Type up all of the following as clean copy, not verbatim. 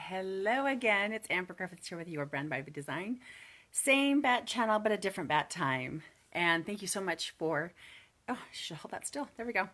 Hello again. It's Amber Griffiths here with your Brand by Design. Same bat channel, but a different bat time. And thank you so much for, oh, I should hold that still. There we go.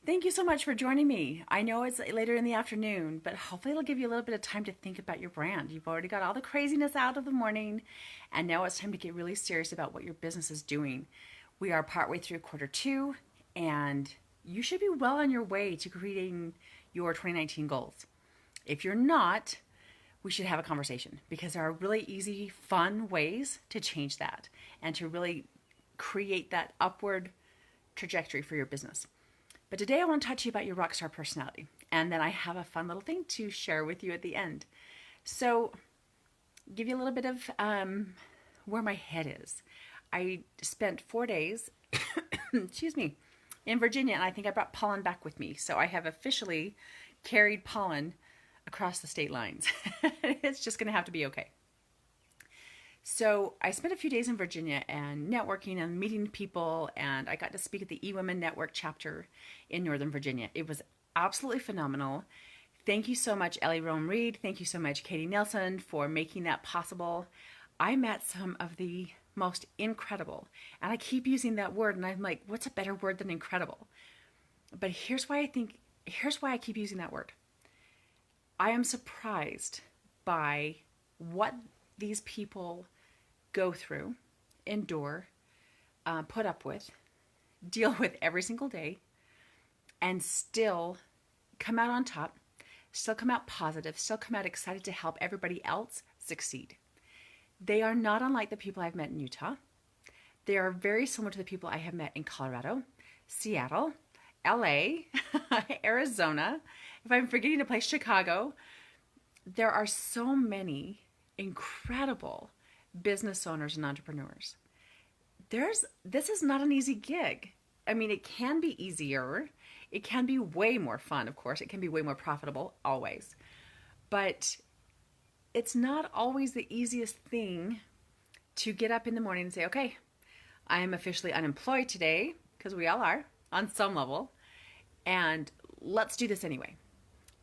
Thank you so much for joining me. I know it's later in the afternoon, but hopefully it'll give you a little bit of time to think about your brand. You've already got all the craziness out of the morning, and now it's time to get really serious about what your business is doing. We are partway through Q2, and you should be well on your way to creating your 2019 goals. If you're not, we should have a conversation because there are really easy, fun ways to change that and to really create that upward trajectory for your business. But today I want to talk to you about your RockStar personality. And then I have a fun little thing to share with you at the end. So, give you a little bit of where my head is. I spent 4 days, excuse me, in Virginia, and I think I brought pollen back with me. So I have officially carried pollen across the state lines. It's just going to have to be okay. So I spent a few days in Virginia and networking and meeting people, and I got to speak at the eWomen Network chapter in Northern Virginia. It was absolutely phenomenal. Thank you so much, Ellie Rome Reed. Thank you so much, Katie Nelson, for making that possible. I met some of the most incredible, and I keep using that word, and I'm like, what's a better word than incredible? But here's why I keep using that word. I am surprised by what these people go through, endure, put up with, deal with every single day, and still come out on top, still come out positive, still come out excited to help everybody else succeed. They are not unlike the people I've met in Utah. They are very similar to the people I have met in Colorado, Seattle, LA, Arizona. If I'm forgetting a place, Chicago. There are so many incredible business owners and entrepreneurs. This is not an easy gig. I mean, it can be easier. It can be way more fun, of course. It can be way more profitable, always. But it's not always the easiest thing to get up in the morning and say, okay, I am officially unemployed today, because we all are on some level, and let's do this anyway.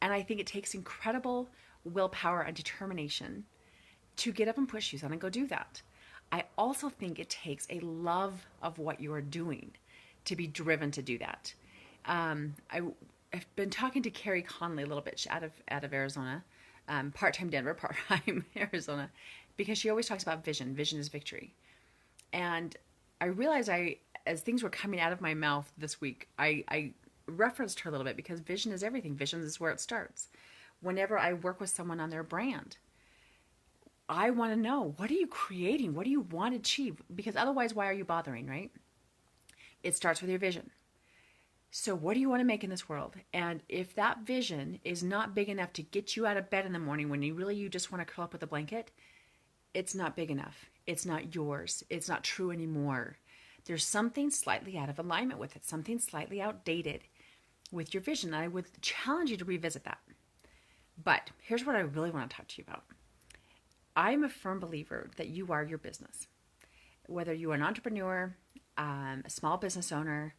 And I think it takes incredible willpower and determination to get up and put shoes on and go do that. I also think it takes a love of what you are doing to be driven to do that. I've been talking to Carrie Conley a little bit out of Arizona, part-time Denver, part-time Arizona, because she always talks about vision. Vision is victory. And I realized as things were coming out of my mouth this week, I referenced her a little bit because vision is everything. Vision is where it starts. Whenever I work with someone on their brand, I want to know, what are you creating? What do you want to achieve? Because otherwise, why are you bothering, right? It starts with your vision. So what do you want to make in this world? And if that vision is not big enough to get you out of bed in the morning when you just want to curl up with a blanket, it's not big enough. It's not yours. It's not true anymore. There's something slightly out of alignment with it, something slightly outdated with your vision. I would challenge you to revisit that. But here's what I really want to talk to you about. I'm a firm believer that you are your business. Whether you are an entrepreneur, a small business owner,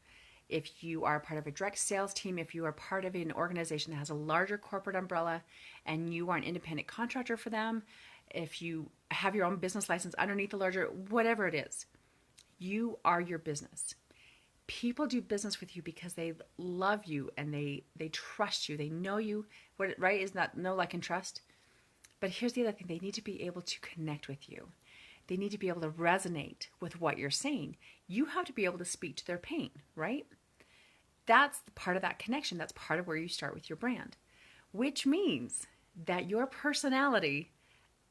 if you are part of a direct sales team, if you are part of an organization that has a larger corporate umbrella and you are an independent contractor for them, if you have your own business license underneath the larger, whatever it is, you are your business. People do business with you because they love you and they trust you. They know you. What, right? Is that know, like, and trust? But here's the other thing. They need to be able to connect with you. They need to be able to resonate with what you're saying. You have to be able to speak to their pain, right? That's the part of that connection. That's part of where you start with your brand, which means that your personality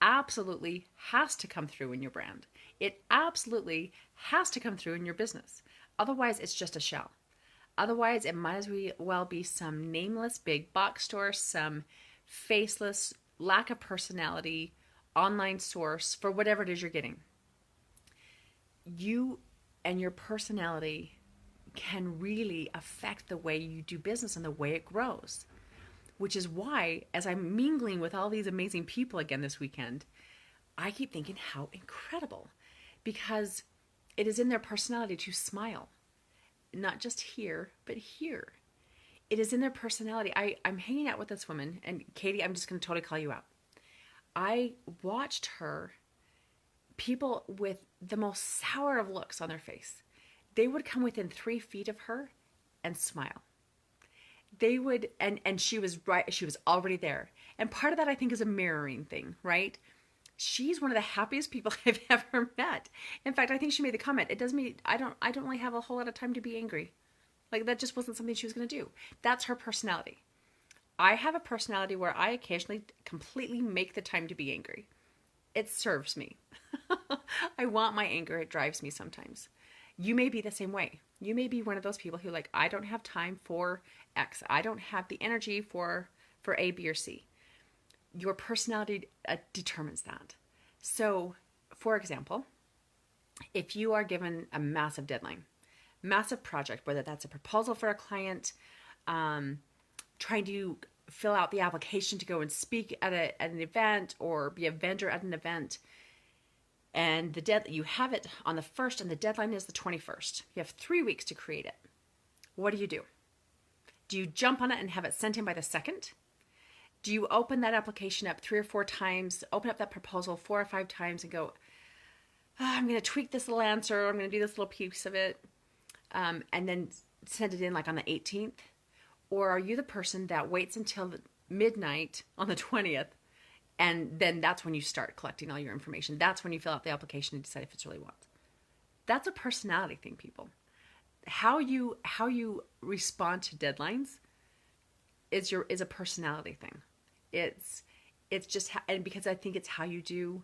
absolutely has to come through in your brand. It absolutely has to come through in your business. Otherwise, it's just a shell. Otherwise, it might as well be some nameless big box store, some faceless, lack of personality, online source for whatever it is you're getting. You and your personality can really affect the way you do business and the way it grows. Which is why, as I'm mingling with all these amazing people again this weekend, I keep thinking how incredible. Because it is in their personality to smile. Not just here, but here. It is in their personality. I'm hanging out with this woman, and Katie, I'm just going to totally call you out. I watched her, people with the most sour of looks on their face, they would come within 3 feet of her and smile. They would, and she was right, she was already there. And part of that I think is a mirroring thing, right? She's one of the happiest people I've ever met. In fact, I think she made the comment, it doesn't mean I don't really have a whole lot of time to be angry. Like, that just wasn't something she was going to do. That's her personality. I have a personality where I occasionally completely make the time to be angry. It serves me. I want my anger. It drives me sometimes. You may be the same way. You may be one of those people who like, I don't have time for X. I don't have the energy for A, B, or C. Your personality determines that. So, for example, if you are given a massive deadline, massive project, whether that's a proposal for a client, trying to fill out the application to go and speak at an event or be a vendor at an event, and you have it on the 1st and the deadline is the 21st. You have 3 weeks to create it. What do? Do you jump on it and have it sent in by the 2nd? Do you open that application up 3 or 4 times, open up that proposal 4 or 5 times and go, I'm going to tweak this little answer, I'm going to do this little piece of it, and then send it in like on the 18th? Or are you the person that waits until midnight on the 20th, and then that's when you start collecting all your information? That's when you fill out the application and decide if it's really what? That's a personality thing, people. How you respond to deadlines is a personality thing. It's just, and because I think it's how you do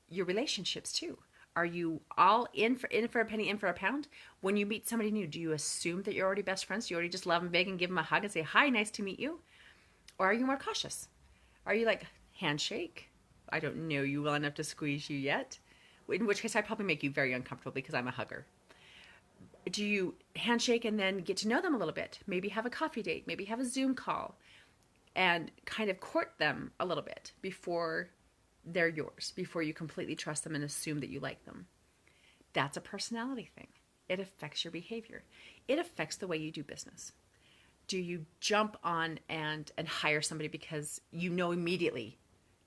your relationships too. Are you all in for a penny, in for a pound? When you meet somebody new, do you assume that you're already best friends? Do you already just love them big and give them a hug and say, hi, nice to meet you? Or are you more cautious? Are you like, handshake? I don't know you well enough to squeeze you yet. In which case, I'd probably make you very uncomfortable because I'm a hugger. Do you handshake and then get to know them a little bit? Maybe have a coffee date, maybe have a Zoom call, and kind of court them a little bit before they're yours, before you completely trust them and assume that you like them. That's a personality thing. It affects your behavior. It affects the way you do business. Do you jump on and hire somebody because you know immediately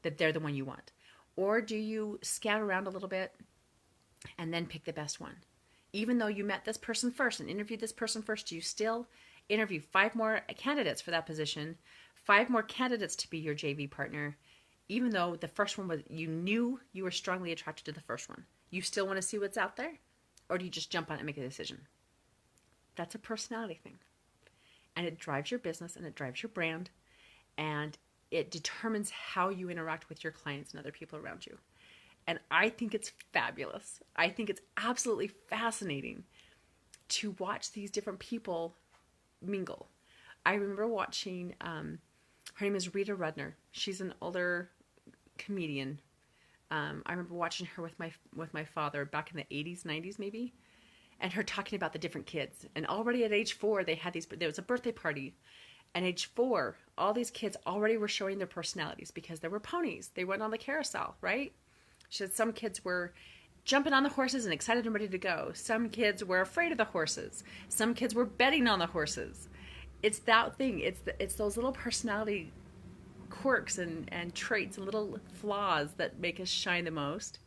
that they're the one you want? Or do you scout around a little bit and then pick the best one? Even though you met this person first and interviewed this person first, do you still interview 5 more candidates for that position, 5 more candidates to be your JV partner, even though the first one was, you knew you were strongly attracted to the first one? You still want to see what's out there? Or do you just jump on it and make a decision? That's a personality thing. And it drives your business and it drives your brand, and it determines how you interact with your clients and other people around you. And I think it's fabulous. I think it's absolutely fascinating to watch these different people mingle. I remember watching, her name is Rita Rudner. She's an older comedian. I remember watching her with my father back in the 80s, 90s maybe, and her talking about the different kids. And already at age 4, there was a birthday party. And age 4, all these kids already were showing their personalities because there were ponies. They went on the carousel, right? She said some kids were jumping on the horses and excited and ready to go. Some kids were afraid of the horses. Some kids were betting on the horses. It's that thing. It's those little personality quirks and traits and little flaws that make us shine the most.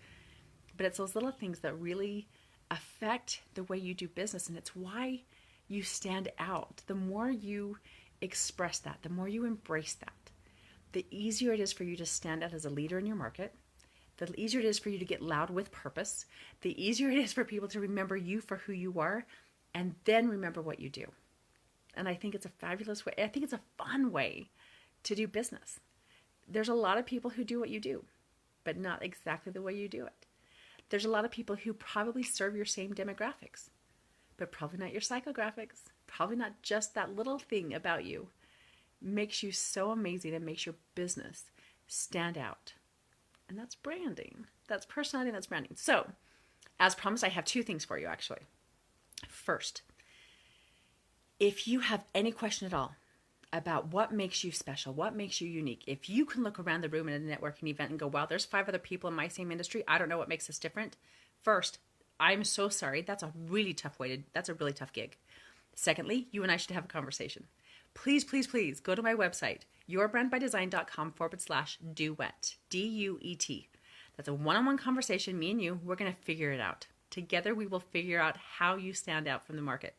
But it's those little things that really affect the way you do business, and it's why you stand out. The more you express that, the more you embrace that, the easier it is for you to stand out as a leader in your market. The easier it is for you to get loud with purpose. The easier it is for people to remember you for who you are and then remember what you do. And I think it's a fabulous way. I think it's a fun way to do business. There's a lot of people who do what you do, but not exactly the way you do it. There's a lot of people who probably serve your same demographics, but probably not your psychographics. Probably not just that little thing about you makes you so amazing and makes your business stand out. And that's branding. That's personality, and that's branding. So, as promised, I have 2 things for you, actually. First, if you have any question at all about what makes you special, what makes you unique, if you can look around the room at a networking event and go, wow, there's 5 other people in my same industry, I don't know what makes us different. First, I'm so sorry. That's a really tough gig. Secondly, you and I should have a conversation. please, please, please go to my website, yourbrandbydesign.com/duet, D-U-E-T. That's a one-on-one conversation, me and you. We're going to figure it out. Together, we will figure out how you stand out from the market.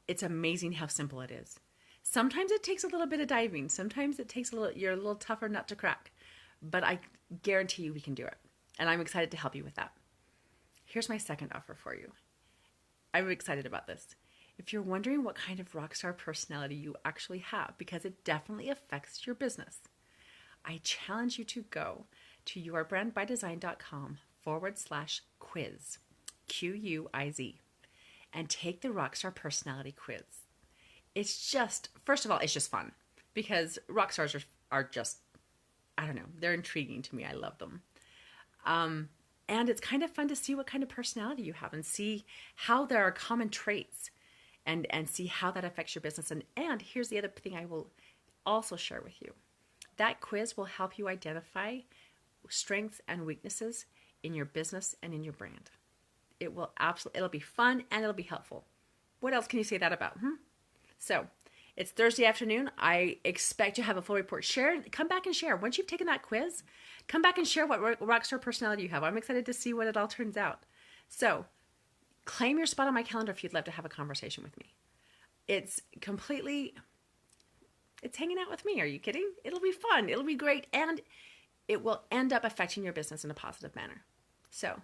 It's amazing how simple it is. Sometimes it takes a little bit of diving. Sometimes it takes you're a little tougher nut to crack. But I guarantee you we can do it. And I'm excited to help you with that. Here's my second offer for you. I'm excited about this. If you're wondering what kind of rockstar personality you actually have, because it definitely affects your business, I challenge you to go to yourbrandbydesign.com/quiz, Q-U-I-Z, and take the Rockstar Personality Quiz. It's just, first of all, it's just fun because rock stars are just, I don't know, they're intriguing to me. I love them. And it's kind of fun to see what kind of personality you have and see how there are common traits and see how that affects your business. And here's the other thing I will also share with you. That quiz will help you identify strengths and weaknesses in your business and in your brand. It'll be fun and it'll be helpful. What else can you say that about? So it's Thursday afternoon. I expect to have a full report shared. Come back and share. Once you've taken that quiz, come back and share what rockstar personality you have. I'm excited to see what it all turns out. So claim your spot on my calendar if you'd love to have a conversation with me. It's hanging out with me. Are you kidding? It'll be fun. It'll be great. And it will end up affecting your business in a positive manner. So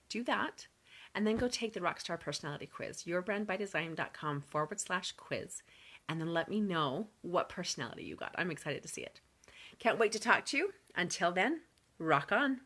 do that. And then go take the Rockstar Personality Quiz, yourbrandbydesign.com/quiz. And then let me know what personality you got. I'm excited to see it. Can't wait to talk to you. Until then, rock on.